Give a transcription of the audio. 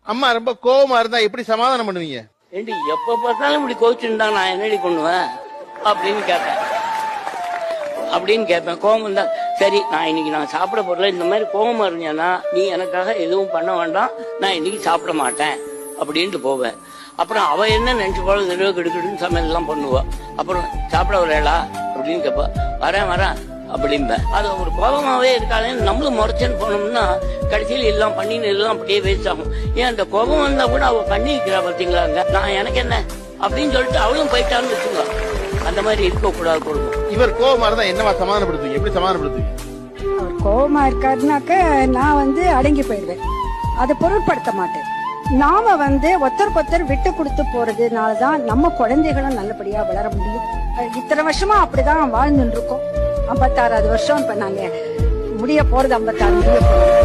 அம்மா ரொம்ப கோவமா இருந்தா எப்படி சமாதானம் பண்ணுவீங்க? ஏண்டி எப்ப பார்த்தாலும் இப்படி கோச்சுருந்தா நான் என்னடி பண்ணுவேன் அப்படின்னு கேட்பேன். கோவம் இருந்தா சரி, நான் இன்னைக்கு சாப்பிட போறல, இந்த மாதிரி கோவமா இருந்தேன்னா நீ எனக்காக எதுவும் பண்ண வேண்டாம், நான் இன்னைக்கு சாப்பிட மாட்டேன் அப்படின்ட்டு போவேன். அப்புறம் அவ என்ன நினைச்சு போல நிறுவ கெடுக்கடுன்னு சமையல் எல்லாம் பண்ணுவா. அப்புறம் சாப்பிட வரலா அப்படின்னு கேட்பா. வரேன் அப்படின்பேன். அது ஒரு கோபமாவே இருக்காது. நம்மளும் முறைச்சேன்னு போனோம்னா கடைசியில் எல்லாம் பண்ணின்னு எல்லாம் அப்படியே வேஸ்ட் ஆகும். ஏன் அந்த கோபம் வந்தா கூட அவ பண்ணி இருக்கிறா பாத்தீங்களாங்க, நான் எனக்கு என்ன அப்படின்னு சொல்லிட்டு அவளும் போயிட்டான்னு வச்சுங்க. அந்த மாதிரி இருக்க கூடாது குடும்பம். இவர் கோபமா இருந்தா என்னவா சமாதானப்படுத்துவீங்க? எப்படி சமாதானப்படுத்துவீங்க? அவர் கோபமா இருக்காருனாக்க நான் அடங்கி போயிடுவேன், அதை பொருட்படுத்த மாட்டேன். நாம ஒருத்தருக்கு விட்டு கொடுத்து போறதுனாலதான் நம்ம குழந்தைகளும் நல்லபடியா வளர முடியும். இத்தனை வருஷமா அப்படிதான் வாழ்ந்துட்டு இருக்கோம். 56வது வருஷம் இப்ப நாங்க முடிய போறது, 56 முடிய போறோம்.